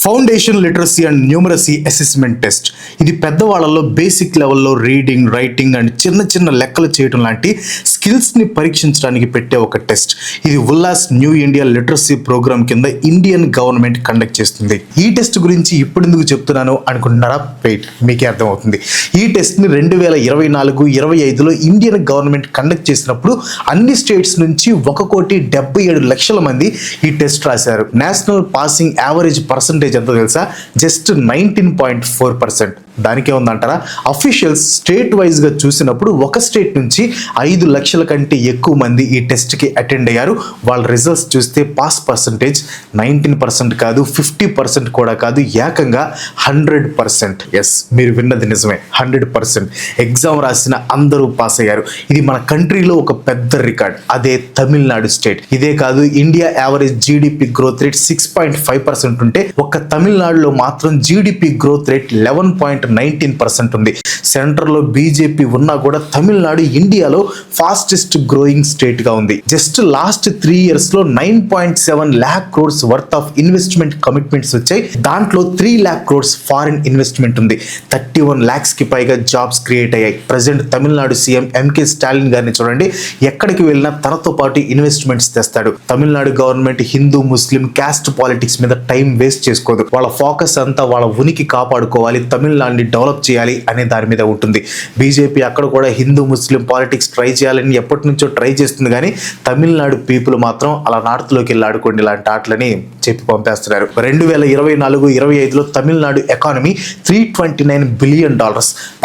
Foundation literacy and numeracy assessment test. ఇది పెద్దవాళ్ళలో basic లెవెల్లో reading, writing and చిన్న చిన్న లెక్కలు చేయడం లాంటి స్కిల్స్ని పరీక్షించడానికి పెట్టే ఒక టెస్ట్. ఇది Ullas new India literacy programme కింద ఇండియన్ గవర్నమెంట్ కండక్ట్ చేస్తుంది. ఈ టెస్ట్ గురించి ఇప్పుడు ఎందుకు చెప్తున్నాను అనుకుంటున్నారా? వెయిట్, మీకే అర్థమవుతుంది. ఈ టెస్ట్ని 2024-25లో ఇండియన్ గవర్నమెంట్ కండక్ట్ చేసినప్పుడు అన్ని స్టేట్స్ నుంచి 1,77,00,000 మంది ఈ టెస్ట్ రాశారు. నేషనల్ పాసింగ్ యావరేజ్ పర్సంటేజ్ ఎంతో తెలుసా? జస్ట్ 19.4%. దానికే ఉందంటారా? అఫీషియల్స్ స్టేట్ వైజ్గా చూసినప్పుడు ఒక స్టేట్ నుంచి 5 లక్షల కంటే ఎక్కువ మంది ఈ టెస్ట్కి అటెండ్ అయ్యారు. వాళ్ళ రిజల్ట్స్ చూస్తే పాస్ పర్సంటేజ్ 19% కాదు, 50% కూడా కాదు, ఏకంగా 100%. ఎస్, మీరు విన్నది నిజమే, 100%. ఎగ్జామ్ రాసిన అందరూ పాస్ అయ్యారు. ఇది మన కంట్రీలో ఒక పెద్ద రికార్డ్. అదే తమిళనాడు స్టేట్. ఇదే కాదు, India average GDP growth rate 6.5% ఉంటే ఒక్క తమిళనాడులో మాత్రం జీడిపి గ్రోత్ రేట్ 11.19% ఉంది. సెంటర్లో బీజేపీ ఉన్నా కూడా తమిళనాడు ఇండియాలో ఫాస్టెస్ట్ గ్రోయింగ్ స్టేట్ గా ఉంది. జస్ట్ లాస్ట్ 3 years లో 9.7 lakh crores worth of investment commitments వచ్చాయి. దాంట్లో 3 lakh crores ఫారిన్ ఇన్వెస్ట్మెంట్ ఉంది. 31 lakhs కి పైగా జాబ్స్ క్రియేట్ అయ్యాయి. Present Tamil Nadu CM M K Stalin గారిని చూడండి, ఎక్కడికి వెళ్ళినా తనతో పాటు ఇన్వెస్ట్మెంట్స్ తెస్తాడు. Tamil Nadu government Hindu, Muslim, caste politics మీద టైం వేస్ట్ చేసుకోదు. వాళ్ళ ఫోకస్ అంతా వాళ్ళ ఉనికి కాపాడుకోవాలి, తమిళనాడుని డెవలప్ చేయాలి అనే దాని మీద ఉంటుంది. బీజేపీ అక్కడ కూడా హిందూ ముస్లిం పాలిటిక్స్ ట్రై చేయాలని ఎప్పటి నుంచో ట్రై చేస్తుంది, కానీ తమిళనాడు పీపుల్ మాత్రం అలా నార్త్లోకి వెళ్ళి ఆడుకోండి ఇలాంటి ఆటలని చెప్పి పంపేస్తున్నారు. 2024-25లో Tamil Nadu economy $329 billion.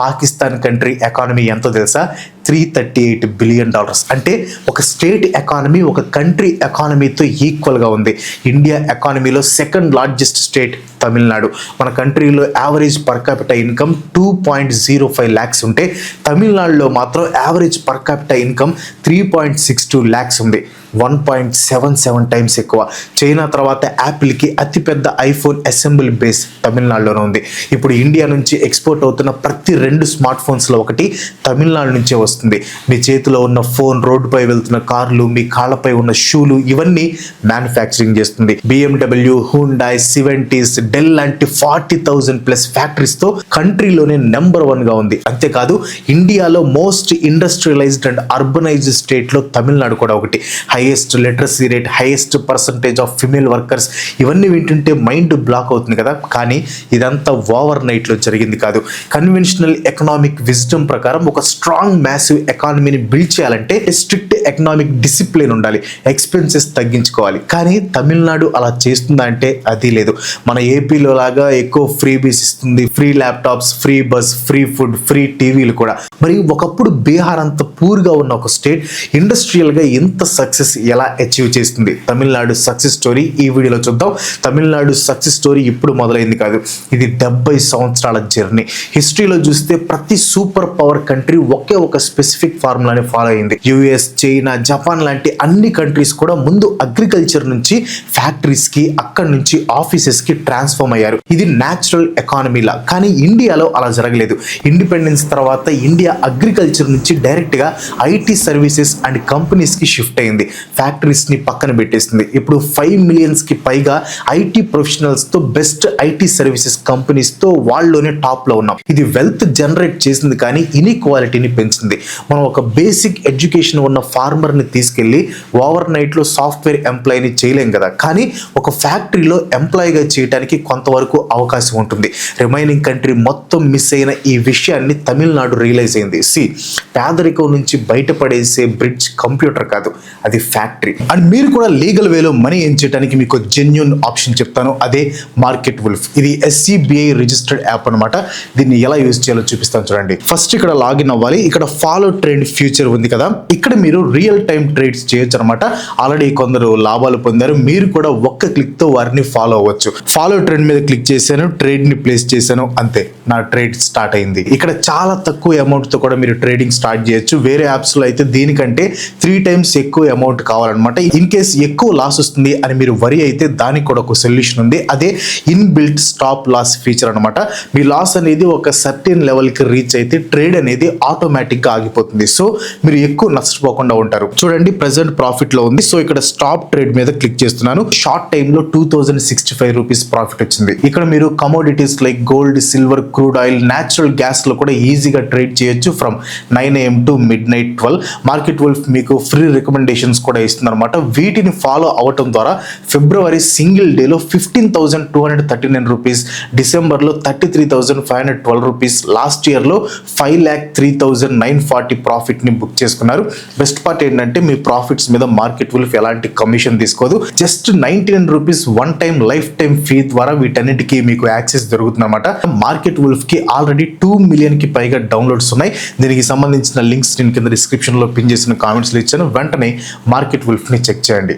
Pakistan country economy ఎంతో తెలుసా? $338 బిలియన్. అంటే ఒక స్టేట్ ఎకానమీ ఒక కంట్రీ ఎకానమీతో ఈక్వల్గా ఉంది. ఇండియా ఎకానమీలో సెకండ్ లార్జెస్ట్ స్టేట్ తమిళనాడు. మన కంట్రీలో average per capital income 2.05 lakhs ఉంటే తమిళనాడులో మాత్రం average per capital income 3.62 lakhs ఉంది. 1.77 times ఎక్కువ. చైనా తర్వాత యాపిల్కి అతిపెద్ద ఐఫోన్ అసెంబ్లీ బేస్ తమిళనాడులోనే ఉంది. ఇప్పుడు ఇండియా నుంచి ఎక్స్పోర్ట్ అవుతున్న ప్రతి 2 స్మార్ట్ ఫోన్స్లో ఒకటి తమిళనాడు నుంచే వస్తుంది. మీ చేతిలో ఉన్న ఫోన్, రోడ్డుపై వెళ్తున్న కార్లు, మీ కాళ్ళపై ఉన్న షూలు, ఇవన్నీ మ్యానుఫ్యాక్చరింగ్ చేస్తుంది. BMW, హుండాయ్, సివెంటీస్, డెల్ లాంటి 40,000+ ఫ్యాక్టరీస్తో కంట్రీలోనే నెంబర్ 1గా ఉంది. అంతేకాదు, ఇండియాలో మోస్ట్ ఇండస్ట్రియలైజ్డ్ అండ్ అర్బనైజ్డ్ స్టేట్లో తమిళనాడు కూడా ఒకటి. Highest literacy rate, highest percentage of female workers. ఇవన్నీ వింటుంటే మైండ్ బ్లాక్ అవుతుంది కదా, కానీ ఇదంతా ఓవర్ నైట్లో జరిగింది కాదు. కన్వెన్షనల్ ఎకనామిక్ విజ్డమ్ ప్రకారం ఒక స్ట్రాంగ్ మ్యాసివ్ ఎకానమీని బిల్డ్ చేయాలంటే స్ట్రిక్ట్ ఎకనామిక్ డిసిప్లిన్ ఉండాలి, ఎక్స్పెన్సెస్ తగ్గించుకోవాలి. కానీ తమిళనాడు అలా చేస్తుందా అంటే అది లేదు. మన ఏపీలో లాగా ఎక్కువ ఫ్రీ బీస్ ఇస్తుంది, free laptops, free bus, free food, free టీవీలు కూడా. మరి ఒకప్పుడు బీహార్ అంత పూర్గా ఉన్న ఒక స్టేట్ ఇండస్ట్రియల్గా ఎంత సక్సెస్ ఎలా అచీవ్ చేస్తుంది? తమిళనాడు సక్సెస్ స్టోరీ ఈ వీడియోలో చూద్దాం. తమిళనాడు సక్సెస్ స్టోరీ ఇప్పుడు మొదలైంది కాదు, ఇది 70 సంవత్సరాల జర్నీ. హిస్టరీలో చూస్తే ప్రతి సూపర్ పవర్ కంట్రీ ఒకే ఒక స్పెసిఫిక్ ఫార్ములాని ఫాలో అయింది. యుఎస్, చైనా, జపాన్ లాంటి అన్ని కంట్రీస్ కూడా ముందు అగ్రికల్చర్ నుంచి ఫ్యాక్టరీస్కి, అక్కడి నుంచి ఆఫీసెస్కి ట్రాన్స్ఫార్మ్ అయ్యారు. ఇది న్యాచురల్ ఎకానమీలా. కానీ ఇండియాలో అలా జరగలేదు. ఇండిపెండెన్స్ తర్వాత ఇండియా అగ్రికల్చర్ నుంచి డైరెక్ట్గా ఐటీ సర్వీసెస్ అండ్ కంపెనీస్కి షిఫ్ట్ అయింది. ఫ్యాక్టరీస్ని పక్కన పెట్టేసింది. ఇప్పుడు 5 millionsకి పైగా ఐటీ ప్రొఫెషనల్స్తో, బెస్ట్ ఐటీ సర్వీసెస్ కంపెనీస్తో వాళ్ళలోనే టాప్లో ఉన్నాం. ఇది వెల్త్ జనరేట్ చేసింది, కానీ ఇన్ఈక్వాలిటీని పెంచింది. మనం ఒక బేసిక్ ఎడ్యుకేషన్ ఉన్న ఫార్మర్ని తీసుకెళ్ళి ఓవర్ నైట్లో సాఫ్ట్వేర్ ఎంప్లాయీని చేయలేం కదా, కానీ ఒక ఫ్యాక్టరీలో ఎంప్లాయీగా చేయడానికి కొంతవరకు అవకాశం ఉంటుంది. రిమైనింగ్ కంట్రీ మొత్తం మిస్ అయిన ఈ విషయాన్ని తమిళనాడు రియలైజ్ అయింది. పేదరికం నుంచి బయటపడేసే బ్రిడ్జ్ కంప్యూటర్ కాదు, అది ఫ్యాక్టరీ. అండ్ మీరు కూడా లీగల్ వేలో మనీ ఎర్న్ చేయడానికి మీకు జెన్యూన్ ఆప్షన్ చెప్తాను, అదే మార్కెట్ వుల్ఫ్. ఇది SCBI రిజిస్టర్డ్ యాప్ అనమాట. దీన్ని ఎలా యూజ్ చేయాలో చూపిస్తాను చూడండి. ఫస్ట్ ఇక్కడ లాగిన్ అవ్వాలి. ఇక్కడ ఫాలో ట్రెండ్ ఫ్యూచర్ ఉంది కదా, ఇక్కడ మీరు రియల్ టైం ట్రేడ్స్ చేయొచ్చు అనమాట. ఆల్రెడీ కొందరు లాభాలు పొందారు, మీరు కూడా ఒక్క క్లిక్ తో వారిని ఫాలో అవ్వచ్చు. ఫాలో ట్రెండ్ మీద క్లిక్ చేశాను, ట్రేడ్ ని ప్లేస్ చేశాను, అంతే, నా ట్రేడ్ స్టార్ట్ అయింది. ఇక్కడ చాలా తక్కువ అమౌంట్ తో కూడా మీరు ట్రేడింగ్ స్టార్ట్ చేయొచ్చు. వేరే యాప్స్ లో అయితే దీనికంటే 3 times ఎక్కువ అమౌంట్ కావాలన్నమాట. ఇన్ కేస్ ఎక్కువ లాస్ వస్తుంది అని మీరు వరి అయితే దానికి కూడా ఒక సొల్యూషన్ ఉంది, అదే ఇన్బిల్ట్ స్టాప్ లాస్ ఫీచర్ అనమాట. మీ లాస్ అనేది ఒక సర్టెన్ లెవెల్ కి రీచ్ అయితే ట్రేడ్ అనేది ఆటోమేటిక్ గా ఆగిపోతుంది. సో మీరు ఎక్కువ నష్టపోకుండా ఉంటారు. చూడండి ప్రెసెంట్ ప్రాఫిట్ లో ఉంది. సో ఇక్కడ స్టాప్ ట్రేడ్ మీద క్లిక్ చేస్తున్నాను. షార్ట్ టైమ్ లో 2065 రూపీస్ ప్రాఫిట్ వచ్చింది. ఇక్కడ మీరు commodities like gold, silver, crude oil, natural gas లో కూడా ఈజీగా ట్రేడ్ చేయొచ్చు from 9 AM to midnight 12. Market wolf మీకు ఫ్రీ రికమెండేషన్స్ కూడా ఇస్తుంది అనమాట. వీటిని ఫాలో అవటం ద్వారా ఫిబ్రవరి సింగిల్ డేలో 15,239 రూపీస్, డిసెంబర్లో 33,512 రూపీస్, లాస్ట్ ఇయర్లో 5,03,940 ప్రాఫిట్ని బుక్ చేసుకున్నారు. బెస్ట్ పార్ట్ ఏంటంటే మీ ప్రాఫిట్స్ మీద మార్కెట్ వల్ఫ్ ఎలాంటి కమిషన్ తీసుకోదు. Just 99 rupees one time life time fee ద్వారా వీటన్నిటికీ మీకు యాక్సెస్ దొరుకుతుంది అనమాట. మార్కెట్ వల్ఫ్ కి ఆల్రెడీ 2 million కి పైగా డౌన్లోడ్స్ ఉన్నాయి. దీనికి సంబంధించిన లింక్స్ నేను కింద డిస్క్రిప్షన్ లో పిన్ చేసిన కామెంట్స్ లో ఇచ్చాను. వెంటనే మార్కెట్ వల్ఫ్ ని చెక్ చేయండి.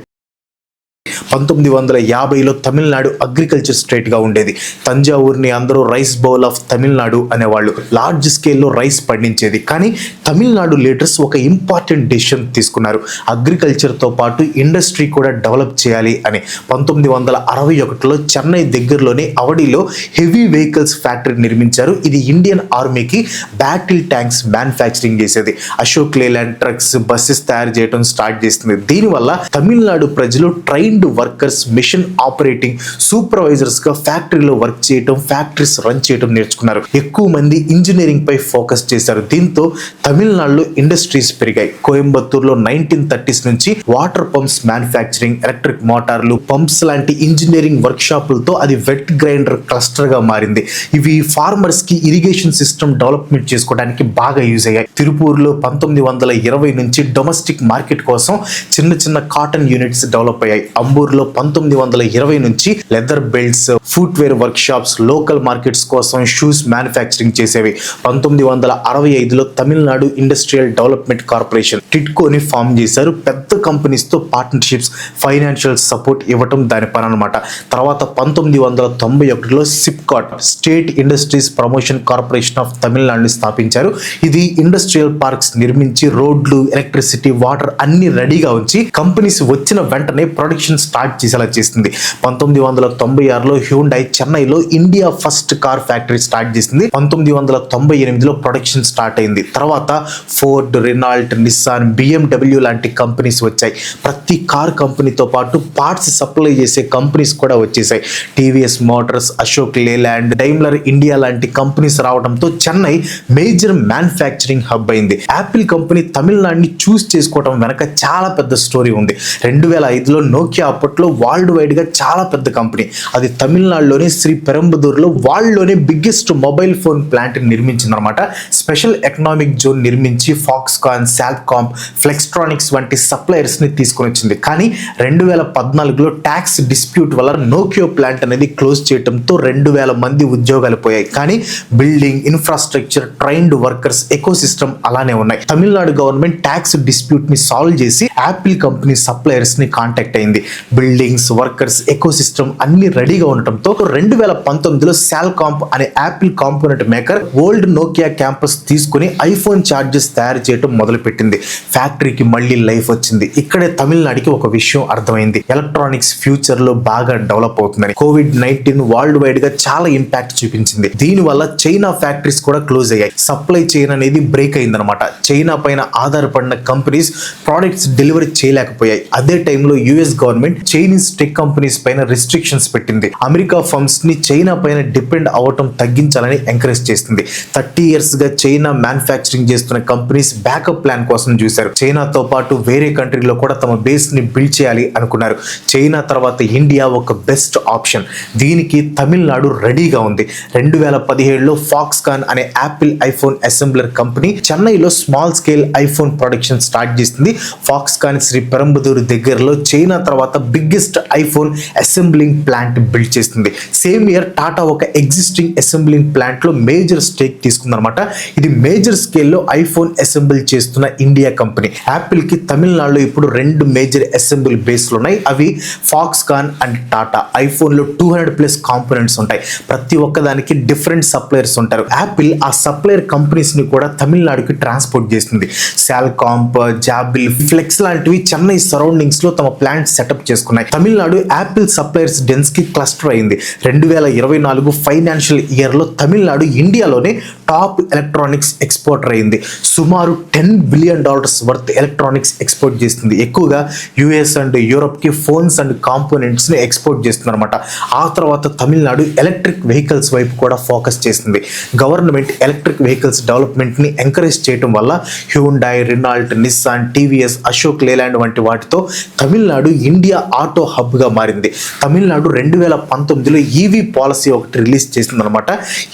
1950లో తమిళనాడు అగ్రికల్చర్ స్టేట్ గా ఉండేది. తంజావూరుని అందరూ రైస్ బౌల్ ఆఫ్ తమిళనాడు అనేవాళ్ళు. లార్జ్ స్కేల్లో రైస్ పండించేది. కానీ తమిళనాడు లీడర్స్ ఒక ఇంపార్టెంట్ డెసిషన్ తీసుకున్నారు. అగ్రికల్చర్ తో పాటు ఇండస్ట్రీ కూడా డెవలప్ చేయాలి అని. 1961లో చెన్నై దగ్గరలోని అవడిలో హెవీ వెహికల్స్ ఫ్యాక్టరీ నిర్మించారు. ఇది ఇండియన్ ఆర్మీకి బ్యాటిల్ ట్యాంక్స్ మ్యానుఫ్యాక్చరింగ్ చేసేది. అశోక్ లేలాండ్ ట్రక్స్, బస్సెస్ తయారు చేయడం స్టార్ట్ చేసింది. దీనివల్ల తమిళనాడు ప్రజలు trained workers, machine operating supervisors గా ఫ్యాక్టరీలో వర్క్ చేయటం, ఫ్యాక్టరీస్ రన్ చేయటం నేర్చుకున్నారు. ఎక్కువ మంది ఇంజనీరింగ్ పై ఫోకస్ చేశారు. దీంతో తమిళనాడులో ఇండస్ట్రీస్ పెరిగాయి. కోయంబత్తూరులో 1930s నుంచి వాటర్ పంప్స్ మ్యానుఫ్యాక్చరింగ్, ఎలక్ట్రిక్ మోటార్లు, పంప్స్ లాంటి ఇంజనీరింగ్ వర్క్ షాపులతో అది వెట్ గ్రైండర్ క్లస్టర్ గా మారింది. ఇవి ఫార్మర్స్ కి ఇరిగేషన్ సిస్టమ్ డెవలప్మెంట్ చేసుకోవడానికి బాగా యూజ్ అయ్యాయి. తిరుపూర్లో 1920 నుంచి డొమెస్టిక్ మార్కెట్ కోసం చిన్న చిన్న కాటన్ యూనిట్స్ డెవలప్ అయ్యాయి. అంబూర్లో 1920 నుంచి leather belts, footwear work shops, local markets కోసం షూస్ మ్యానుఫ్యాక్చరింగ్ చేసేవి. 1965లో తమిళనాడు ఇండస్ట్రియల్ డెవలప్మెంట్ కార్పొరేషన్ టిట్కోని ఫామ్ చేశారు. పెద్ద కంపెనీస్ తో పార్ట్నర్షిప్స్, ఫైనాన్షియల్ సపోర్ట్ ఇవ్వటం దాని పని అనమాట. తర్వాత 1991లో SIPCOT state industries promotion corporation of తమిళనాడుని స్థాపించారు. ఇది ఇండస్ట్రియల్ పార్క్స్ నిర్మించి రోడ్లు, ఎలక్ట్రిసిటీ, వాటర్ అన్ని రెడీగా ఉంచి కంపెనీస్ వచ్చిన వెంటనే ప్రొడక్షన్ స్టార్ట్ చేసేలా చేసింది. 1996లో హ్యూండాయ్ చెన్నైలో India first car factory start చేసింది. 1998లో ప్రొడక్షన్ స్టార్ట్ అయింది. తర్వాత ఫోర్డ్, రెనాల్ట్, నిస్సాన్, BMW లాంటి కంపెనీస్ వచ్చాయి. ప్రతి కార్ కంపెనీతో పాటు పార్ట్స్ సప్లై చేసే కంపెనీస్ కూడా వచ్చేసాయి. TVS motors, Ashok Leyland, Daimler India లాంటి కంపెనీస్ రావడంతో చెన్నై మేజర్ మ్యానుఫ్యాక్చరింగ్ హబ్ అయింది. యాపిల్ కంపెనీ తమిళనాడుని చూస్ చేసుకోవడం వెనక చాలా పెద్ద స్టోరీ ఉంది. 2005లో నోకియా అప్పట్లో వరల్డ్ వైడ్ గా చాలా పెద్ద కంపెనీ. అది తమిళనాడులోని శ్రీ పెరంబదూరులో వరల్డ్లోనే బిగ్గెస్ట్ మొబైల్ ఫోన్ ప్లాంట్ నిర్మించింది అనమాట. స్పెషల్ ఎకనామిక్ జోన్ నిర్మించి ఫాక్స్కాన్, శాల్కామ్, ఫ్లెక్స్ట్రానిక్స్ వంటి సప్లయర్స్ ని తీసుకొని వచ్చింది. కానీ 2014లో ట్యాక్స్ డిస్ప్యూట్ వల్ల నోకియో ప్లాంట్ అనేది క్లోజ్ చేయడంతో 2000 మంది ఉద్యోగాలు పోయాయి. కానీ building, infrastructure, trained workers, eco system అలానే ఉన్నాయి. తమిళనాడు గవర్నమెంట్ ట్యాక్స్ డిస్ప్యూట్ ని సాల్వ్ చేసి యాపిల్ కంపెనీ సప్లయర్స్ ని కాంటాక్ట్ అయింది. బిల్డింగ్స్, వర్కర్స్, ఎకో సిస్టమ్ అన్ని రెడీగా ఉండటంతో 2019లో శాల్కాంప్ అనే Apple component maker old Nokia campus తీసుకుని ఐఫోన్ చార్జెస్ తయారు చేయడం మొదలుపెట్టింది. ఫ్యాక్టరీకి మళ్ళీ లైఫ్ వచ్చింది. ఇక్కడే తమిళనాడుకి ఒక విషయం అర్థమైంది. ఎలక్ట్రానిక్స్ ఫ్యూచర్ లో బాగా డెవలప్ అవుతుందని. కోవిడ్-19 వరల్డ్ వైడ్ గా చాలా ఇంపాక్ట్ చూపించింది. దీనివల్ల చైనా ఫ్యాక్టరీస్ కూడా క్లోజ్ అయ్యాయి. సప్లై చైన్ అనేది బ్రేక్ అయిందనమాట. చైనా పైన ఆధారపడిన కంపెనీస్ ప్రొడక్ట్స్ డెలివరీ చేయలేకపోయాయి. అదే టైంలో US government Chinese tech companies పైన రిస్ట్రిక్షన్స్ పెట్టింది. అమెరికా ఫర్మ్స్ ని చైనా పైన డిపెండ్ అవటం తగ్గించాలని ఎంకరేజ్ చేస్తుంది. 30 years గా చైనా మ్యానుఫ్యాక్చరింగ్ చేస్తున్న కంపెనీస్ బ్యాకప్ ప్లాన్ కోసం చూశారు. చైనాతో పాటు వేరే కంట్రీలో కూడా తమ బేస్ ని బిల్డ్ చేయాలి అనుకున్నారు. చైనా తర్వాత ఇండియా ఒక బెస్ట్ ఆప్షన్. దీనికి తమిళనాడు రెడీగా ఉంది. 2017లో ఫాక్స్కాన్ అనే యాపిల్ ఐఫోన్ అసెంబ్లర్ కంపెనీ చెన్నైలో small scale iPhone production start చేసింది. ఫాక్స్కాన్ శ్రీ పెరంబదూరు దగ్గరలో చైనా తర్వాత biggest iPhone assembling plant build చేస్తుంది. సేమ్ ఇయర్ టాటా ఒక ఎగ్జిస్టింగ్ అసెంబ్లింగ్ ప్లాంట్ లో మేజర్ స్టేక్ తీసుకుందనమాట. ఇది మేజర్ స్కేల్లో ఐఫోన్ అసెంబుల్ చేస్తున్న ఇండియా కంపెనీ. యాపిల్ కి తమిళనాడులో ఇప్పుడు 2 మేజర్ అసెంబుల్ బేస్లు ఉన్నాయి. అవి ఫాక్స్కాన్ అండ్ టాటా. ఐఫోన్ లో 200+ కాంపోనెంట్స్ ఉంటాయి. ప్రతి ఒక్కదానికి డిఫరెంట్ సప్లయర్స్ ఉంటారు. యాపిల్ ఆ సప్లయర్ కంపెనీస్ ని కూడా తమిళనాడుకి ట్రాన్స్పోర్ట్ చేస్తుంది. శాల్కాంప్, జాబిల్, ఫ్లెక్స్ లాంటివి చెన్నై సరౌండింగ్స్ లో తమ ప్లాంట్ సెటప్ సెటప్ చేసుకున్నాయి. తమిళనాడు యాపిల్ సప్లయర్స్ డెన్స్కి క్లస్టర్ అయింది. 2024 ఫైనాన్షియల్ ఇయర్లో తమిళనాడు ఇండియాలోనే టాప్ ఎలక్ట్రానిక్స్ ఎక్స్పోర్టర్ అయింది. సుమారు $10 బిలియన్ వర్త్ ఎలక్ట్రానిక్స్ ఎక్స్పోర్ట్ చేస్తుంది. ఎక్కువగా యుఎస్ అండ్ యూరోప్కి ఫోన్స్ అండ్ కాంపోనెంట్స్ని ఎక్స్పోర్ట్ చేస్తుంది అనమాట. ఆ తర్వాత తమిళనాడు ఎలక్ట్రిక్ వెహికల్స్ వైపు కూడా ఫోకస్ చేసింది. గవర్నమెంట్ ఎలక్ట్రిక్ వెహికల్స్ డెవలప్మెంట్ని ఎంకరేజ్ చేయడం వల్ల Hyundai, Renault, Nissan, TVS, Ashok Leyland వంటి వాటితో తమిళనాడు ఇండియా ఆటో హబ్గా మారింది. తమిళనాడు 2019లో ఈవీ పాలసీ ఒకటి రిలీజ్ చేసింది అనమాట.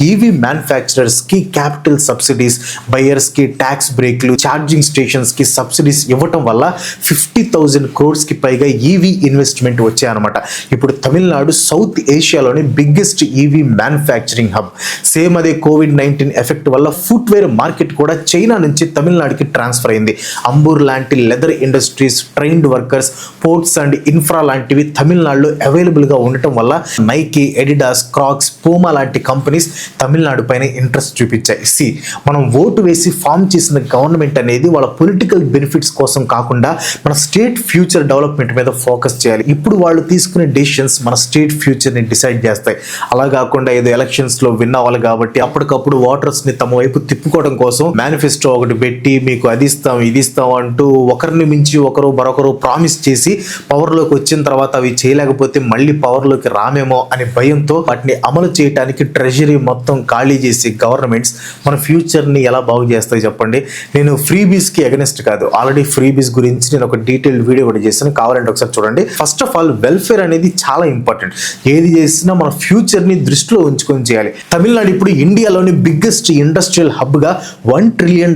ఈవీ మ్యానుఫ్యాక్చరర్స్కి క్యాపిటల్ సబ్సిడీస్, బయర్స్కి ట్యాక్స్ బ్రేక్లు, ఛార్జింగ్ స్టేషన్స్కి సబ్సిడీస్ ఇవ్వటం వల్ల 50,000 crores పైగా ఈవీ ఇన్వెస్ట్మెంట్ వచ్చాయన్నమాట. ఇప్పుడు తమిళనాడు సౌత్ ఏషియాలోని biggest EV manufacturing hub. Same అదే కోవిడ్-19 ఎఫెక్ట్ వల్ల ఫుట్వేర్ మార్కెట్ కూడా చైనా నుంచి తమిళనాడుకి ట్రాన్స్ఫర్ అయింది. అంబూర్ లాంటి leather industries, trained workers, ports and infra లాంటివి తమిళనాడులో అవైలబుల్గా ఉండటం వల్ల నైకీ, ఎడిడాస్, క్రాక్స్, పూమా లాంటి కంపెనీస్ తమిళనాడు పైన ఇంట్రెస్ట్ చూపించాయి. మనం ఓటు వేసి ఫామ్ చేసిన గవర్నమెంట్ అనేది వాళ్ళ పొలిటికల్ బెనిఫిట్స్ కోసం కాకుండా మన స్టేట్ ఫ్యూచర్ డెవలప్మెంట్ మీద ఫోకస్ చేయాలి. ఇప్పుడు వాళ్ళు తీసుకునే డెసిషన్స్ మన స్టేట్ ఫ్యూచర్ని డిసైడ్ చేస్తాయి. అలా కాకుండా ఏదో ఎలక్షన్స్లో విన్ అవ్వాలి కాబట్టి అప్పటికప్పుడు ఓటర్స్ని తమ వైపు తిప్పుకోవడం కోసం మేనిఫెస్టో ఒకటి పెట్టి మీకు అది ఇస్తాం ఇది ఇస్తాం అంటూ ఒకరిని మించి ఒకరు మరొకరు ప్రామిస్ చేసి పవర్లోకి వచ్చిన తర్వాత అవి చేయలేకపోతే మళ్ళీ పవర్లోకి రామేమో అనే భయంతో వాటిని అమలు చేయడానికి ట్రెజరీ మొత్తం ఖాళీ చేసి గవర్నమెంట్స్ మన ఫ్యూచర్ని ఎలా బాగు చేస్తాయి చెప్పండి. నేను ఫ్రీబీస్కి అగెనిస్ట్ కాదు. ఆల్రెడీ ఫ్రీబీస్ గురించి నేను ఒక డీటెయిల్డ్ వీడియో కూడా చేశాను, కావాలంటే ఒకసారి చూడండి. ఫస్ట్ ఆఫ్ ఆల్ వెల్ఫేర్ అనేది చాలా ఇంపార్టెంట్. ఏది చేసినా మన ఫ్యూచర్ని దృష్టిలో ఉంచుకొని చేయాలి. తమిళనాడు ఇప్పుడు ఇండియాలోని బిగ్గెస్ట్ ఇండస్ట్రియల్ హబ్గా $1 trillion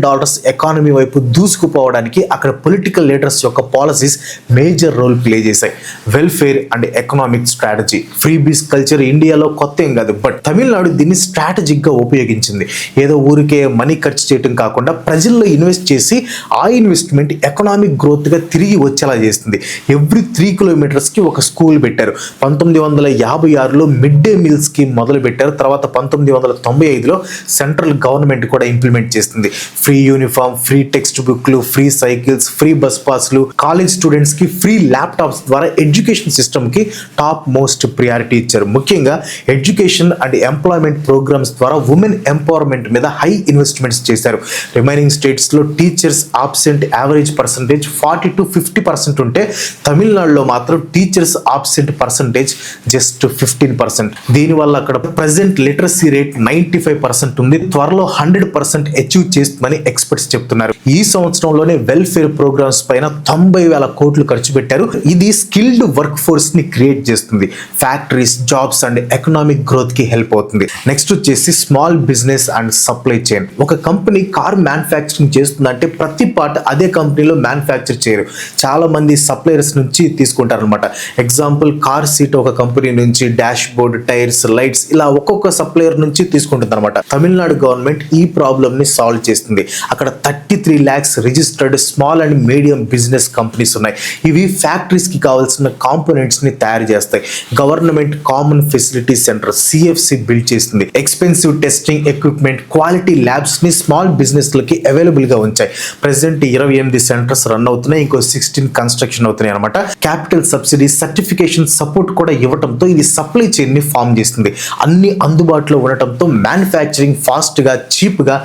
ఎకానమీ వైపు దూసుకుపోవడానికి అక్కడ పొలిటికల్ లీడర్స్ యొక్క పాలసీస్ మేజర్ రోల్ ప్లే చేశాయి. Welfare and economic strategy, freebies culture ఇండియాలో కొత్త ఏం కాదు, బట్ తమిళనాడు దీన్ని స్ట్రాటజిక్గా ఉపయోగించింది. ఏదో ఊరికే మనీ ఖర్చు చేయడం కాకుండా ప్రజల్లో ఇన్వెస్ట్ చేసి ఆ ఇన్వెస్ట్మెంట్ ఎకనామిక్ గ్రోత్గా తిరిగి వచ్చేలా చేస్తుంది. ఎవ్రీ 3 kilometers ఒక స్కూల్ పెట్టారు. 1956లో మిడ్ డే మీల్ స్కీమ్ మొదలు పెట్టారు. తర్వాత 1995లో సెంట్రల్ గవర్నమెంట్ కూడా ఇంప్లిమెంట్ చేస్తుంది. ఫ్రీ యూనిఫామ్, ఫ్రీ టెక్స్ట్ బుక్లు, ఫ్రీ సైకిల్స్, ఫ్రీ బస్ పాస్లు, కాలేజ్ స్టూడెంట్స్ కి ఫ్రీ ల్యాప్టాప్స్ ద్వారా ఎడ్యుకేషన్ సిస్టమ్ కి టాప్ మోస్ట్ ప్రియారిటీ ఇచ్చారు. ముఖ్యంగా ఎడ్యుకేషన్ అండ్ ఎంప్లాయ్మెంట్ ప్రోగ్రామ్స్ ద్వారా ఉమెన్ ఎంపవర్మెంట్ మీద హై ఇన్వెస్ట్మెంట్స్ చేశారు. రిమైనింగ్ స్టేట్స్ లో teachers absent average percentage 40 to 50% ఉంటే తమిళనాడులో మాత్రం టీచర్స్ ఆబ్సెంట్ పర్సంటేజ్ జస్ట్ 15%. దీనివల్ల అక్కడ ప్రెసెంట్ లిటరసీ రేట్ 95% ఉంది. త్వరలో 100% అచీవ్ చేస్తుందని ఎక్స్పర్ట్స్ చెప్తున్నారు. ఈ సంవత్సరంలోనే వెల్ఫేర్ ప్రోగ్రామ్స్ పైన 90,000 కోట్లు ఖర్చు పెట్టారు. ఇది స్కిల్డ్ వర్క్ ఫోర్స్ ని క్రియేట్ చేస్తుంది. Factories, jobs and economic growth కి హెల్ప్ అవుతుంది. నెక్స్ట్ వచ్చేసి small business and supply chain. ఒక కంపెనీ కార్ మ్యానుఫ్యాక్చరింగ్ చేస్తుందంటే ప్రతి పార్ట్ అదే కంపెనీలో మ్యానుఫ్యాక్చర్ చేయరు. చాలా మంది సప్లయర్స్ నుంచి తీసుకుంటారు అనమాట. ఎగ్జాంపుల్ కార్ సీట్ ఒక కంపెనీ నుంచి, డాష్ బోర్డ్, టైర్స్, లైట్స్ ఇలా ఒక్కొక్క సప్లయర్ నుంచి తీసుకుంటుంది అనమాట. తమిళనాడు గవర్నమెంట్ ఈ ప్రాబ్లమ్ ని సాల్వ్ చేస్తుంది. అక్కడ 33 lakhs registered small and medium business companies ఉన్నాయి. ఇవి ఫ్యాక్టరీస్ కి కావాల్సిన కాంపోనెంట్స్ ని తయారు చేస్తాయి. Government common facility centre CFC build చేస్తుంది. Expensive testing equipment, quality labs ని స్మాల్ బిజినెస్ లకి అవైలబుల్ గా ఉంచాయి. ప్రెసెంట్ 28 సెంటర్స్ రన్ అవుతున్నాయి, ఇంకో 16 కన్స్ట్రక్షన్ అవుతున్నాయి అనమాట. క్యాపిటల్ సబ్సిడీ, సర్టిఫికేషన్ సపోర్ట్ కూడా ఇవ్వడంతో ఇది సప్లై చైన్ ని ఫామ్ చేస్తుంది. అన్ని అందుబాటులో ఉండటంతో మ్యానుఫ్యాక్చరింగ్ ఫాస్ట్ గా, చీప్ గా,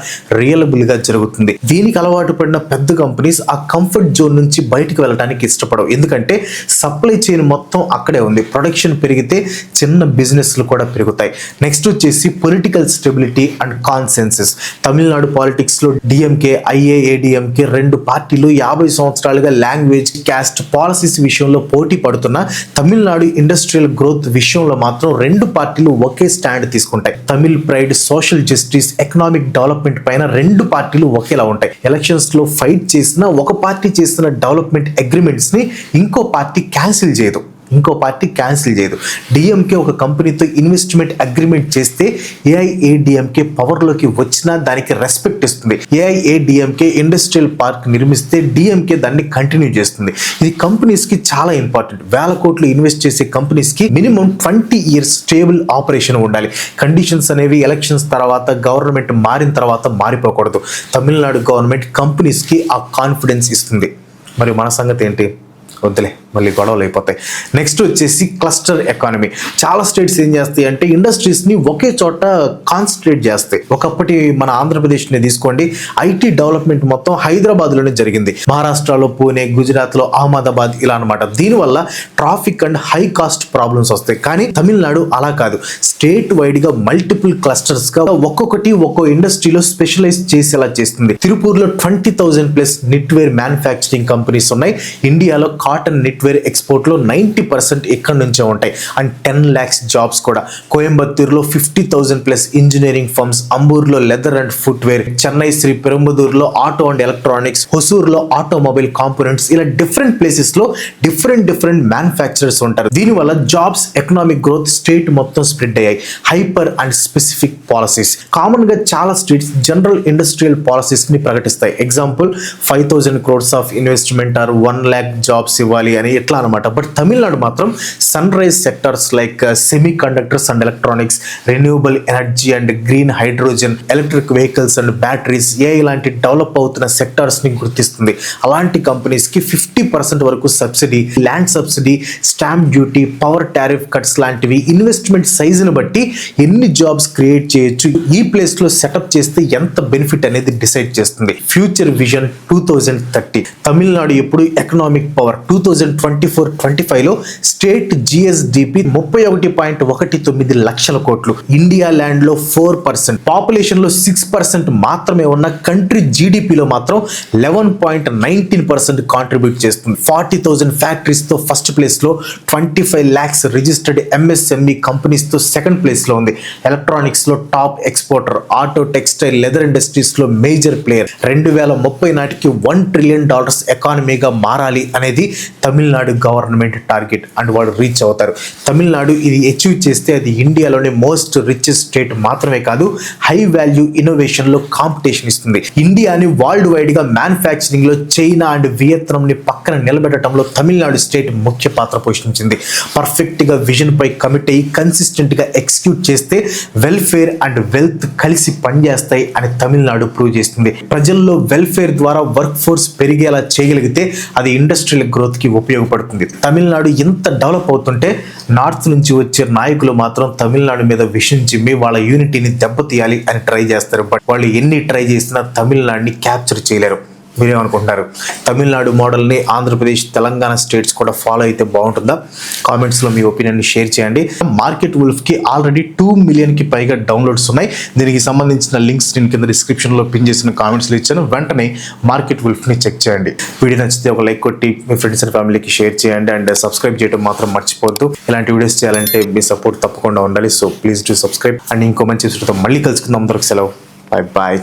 రియలబుల్ గా జరుగుతుంది. దీనికి అలవాటు పడిన పెద్ద కంపెనీస్ ఆ కంఫర్ట్ జోన్ నుంచి బయటకు వెళ్ళడానికి ఇష్టపడవు. ఎందుకంటే సప్లై చైన్ మొత్తం అక్కడే ఉంది. ప్రొడక్షన్ పెరిగితే చిన్న బిజినెస్లు కూడా పెరుగుతాయి. నెక్స్ట్ వచ్చేసి political stability and consensus. Tamil Nadu politics లో డిఎంకే, IAADMK 2 పార్టీలు 50 సంవత్సరాలుగా లాంగ్వేజ్, క్యాస్ట్, పాలసీస్ విషయంలో పోటీ పడుతున్న తమిళనాడు ఇండస్ట్రియల్ గ్రోత్ విషయంలో మాత్రం 2 పార్టీలు ఒకే స్టాండ్ తీసుకుంటాయి. Tamil pride, social justice, economic development పైన 2 పార్టీలు ఒకేలా ఉంటాయి. ఎలక్షన్స్ లో ఫైట్ చేసిన ఒక పార్టీ చేసిన డెవలప్మెంట్ అగ్రిమెంట్స్ ని ఇంకో పార్టీ క్యాన్సిల్ చేయదు. డిఎంకే ఒక కంపెనీతో ఇన్వెస్ట్మెంట్ అగ్రిమెంట్ చేస్తే AIADMK పవర్లోకి వచ్చినా దానికి రెస్పెక్ట్ ఇస్తుంది. AIADMK ఇండస్ట్రియల్ పార్క్ నిర్మిస్తే DMK దాన్ని కంటిన్యూ చేస్తుంది. ఇది కంపెనీస్ కి చాలా ఇంపార్టెంట్. 1,000 కోట్లు ఇన్వెస్ట్ చేసే కంపెనీస్ కి మినిమం 20 years స్టేబుల్ ఆపరేషన్ ఉండాలి. కండిషన్స్ అనేవి ఎలక్షన్స్ తర్వాత, గవర్నమెంట్ మారిన తర్వాత మారిపోకూడదు. తమిళనాడు గవర్నమెంట్ కంపెనీస్ కి ఆ కాన్ఫిడెన్స్ ఇస్తుంది. మరి మన సంగతి ఏంటి? వద్దులే మళ్ళీ గొడవలు అయిపోతాయి. నెక్స్ట్ వచ్చేసి క్లస్టర్ ఎకానమీ. చాలా స్టేట్స్ ఏం చేస్తాయి అంటే ఇండస్ట్రీస్ని ఒకే చోట కాన్సన్ట్రేట్ చేస్తాయి. ఒకప్పటి మన ఆంధ్రప్రదేశ్ని తీసుకోండి, ఐటీ డెవలప్మెంట్ మొత్తం హైదరాబాద్లోనే జరిగింది. మహారాష్ట్రలో పూణే, గుజరాత్లో అహ్మదాబాద్ ఇలా అనమాట. దీనివల్ల traffic and high cost problems వస్తాయి. కానీ తమిళనాడు అలా కాదు, స్టేట్ వైడ్గా మల్టిపుల్ క్లస్టర్స్గా ఒక్కొక్కటి ఒక్కో ఇండస్ట్రీలో స్పెషలైజ్ చేసేలా చేస్తుంది. తిరుపూర్లో 20,000+ నిట్వేర్ మ్యానుఫ్యాక్చరింగ్ కంపెనీస్ ఉన్నాయి. ఇండియాలో కాటన్ నిట్వేర్ ఎక్స్పోర్ట్లో 90% ఇక్కడ నుంచే ఉంటాయి. అండ్ 10 lakhs జాబ్స్ కూడా. కోయంబత్తూరులో 50,000+ ఇంజనీరింగ్ ఫర్మ్స్, అంబూర్లో లెదర్ అండ్ ఫుట్వేర్, చెన్నై శ్రీ పెరంబదూర్లో ఆటో అండ్ ఎలక్ట్రానిక్స్, హొసూర్లో ఆటోమొబైల్ కాంపోనెంట్స్, ఇలా డిఫరెంట్ ప్లేసెస్లో డిఫరెంట్ మ్యానుఫ్యాక్చరర్స్ ఉంటారు. దీనివల్ల జాబ్స్, ఎకనామిక్ గ్రోత్ స్టేట్ మొత్తం స్ప్రెడ్ అయ్యాయి. Hyper and specific policies. Common గా చాలా స్టేట్స్ జనరల్ ఇండస్ట్రియల్ పాలసీస్ ని ప్రకటిస్తాయి. Example 5,000 crores of investment or 1 lakh jobs ఇవ్వాలి అని ఎట్లా అనమాట. బట్ తమిళనాడు మాత్రం sunrise sectors like semi conductors and electronics, renewable energy and green hydrogen, electric vehicles and batteries, ఇలాంటి డెవలప్ అవుతున్న సెక్టర్స్ ని గుర్తిస్తుంది. అలాంటి కంపెనీస్ కి 50% వరకు subsidy, land subsidy, stamp duty, power tariff cuts లాంటివి ఇన్వెస్ట్మెంట్ సైజుని బట్టి ఎన్ని జాబ్స్ క్రియేట్ చేయొచ్చు, ఈ ప్లేస్ లో సెటప్ చేస్తే ఎంత బెనిఫిట్ అనేది డిసైడ్ చేస్తుంది. Future vision 2030. తమిళనాడు ఎప్పుడు ఎకనామిక్ పవర్ 2024-25లో స్టేట్ జిఎస్డిపి 31.19 లక్షల కోట్లు. ఇండియా ల్యాండ్ లో 4%, పాపులేషన్ లో 6% మాత్రమే ఉన్న కంట్రీ జీడిపిలో మాత్రం 11.19% కాంట్రిబ్యూట్ చేస్తుంది. 40,000 ఫ్యాక్టరీస్ తో ఫస్ట్ ప్లేస్ లో, 25 lakhs రిజిస్టర్డ్ ఎంఎస్ఎంఈ కంపెనీస్ తో సెకండ్ ప్లేస్ లో ఉంది. ఎలక్ట్రానిక్స్ లో top exporter, auto, textile, leather industries లో మేజర్ ప్లేయర్. 2030 నాటికి $1 trillion ఎకానమీగా మారాలి అనేది తమిళనాడు గవర్నమెంట్ టార్గెట్. అండ్ వాళ్ళు రీచ్ అవుతారు. తమిళనాడు ఇది అచీవ్ చేస్తే అది ఇండియాలోని మోస్ట్ రిచెస్ట్ స్టేట్ మాత్రమే కాదు, హై వాల్యూ ఇన్నోవేషన్ లో కాంపిటీషన్ ఇస్తుంది. ఇండియాని వరల్డ్ వైడ్ గా మ్యానుఫ్యాక్చరింగ్ లో చైనా అండ్ వియత్నాం ని పక్కన నిలబెట్టడంలో తమిళనాడు స్టేట్ ముఖ్య పాత్ర పోషించింది. పర్ఫెక్ట్ గా విజన్ పై కమిట్ అయ్యి కన్సిస్టెంట్ గా ఎగ్జిక్యూట్ చేస్తే వెల్ఫేర్ అండ్ వెల్త్ కలిసి పనిచేస్తాయి అని తమిళనాడు ప్రూవ్ చేస్తుంది. ప్రజల్లో వెల్ఫేర్ ద్వారా వర్క్ ఫోర్స్ పెరిగేలా చేయగలిగితే అది ఇండస్ట్రియల్ గ్రోత్ కి ఉపయోగపడుతుంది. తమిళనాడు ఎంత డెవలప్ అవుతుంటే నార్త్ నుంచి వచ్చే నాయకులు మాత్రం తమిళనాడు మీద విషయం చిమ్మి వాళ్ళ యూనిటీని దెబ్బతీయాలి అని ట్రై చేస్తారు. బట్ వాళ్ళు ఎన్ని ట్రై చేసినా తమిళనాడుని క్యాప్చర్ చేయలేరు. మీరేమనుకుంటున్నారు? తమిళనాడు మోడల్ని ఆంధ్రప్రదేశ్, తెలంగాణ స్టేట్స్ కూడా ఫాలో అయితే బాగుంటుందా? కామెంట్స్లో మీ ఒపీనియన్ని షేర్ చేయండి. మార్కెట్ వుల్ఫ్కి ఆల్రెడీ 2 millionకి పైగా డౌన్లోడ్స్ ఉన్నాయి. దీనికి సంబంధించిన లింక్స్ నేను కింద డిస్క్రిప్షన్లో పిన్ చేసిన కామెంట్స్లో ఇచ్చాను. వెంటనే మార్కెట్ వుల్ఫ్ని చెక్ చేయండి. వీడియో నచ్చితే ఒక లైక్ కొట్టి మీ ఫ్రెండ్స్ అండ్ ఫ్యామిలీకి షేర్ చేయండి. అండ్ సబ్స్క్రైబ్ చేయడం మాత్రం మర్చిపోవద్దు. ఇలాంటి వీడియోస్ చేయాలంటే మీ సపోర్ట్ తప్పకుండా ఉండాలి. So please do subscribe. And ఇంకో మంచి విషయంతో మళ్ళీ కలుసుకుందాం. అందరికి సెలవు. Bye bye.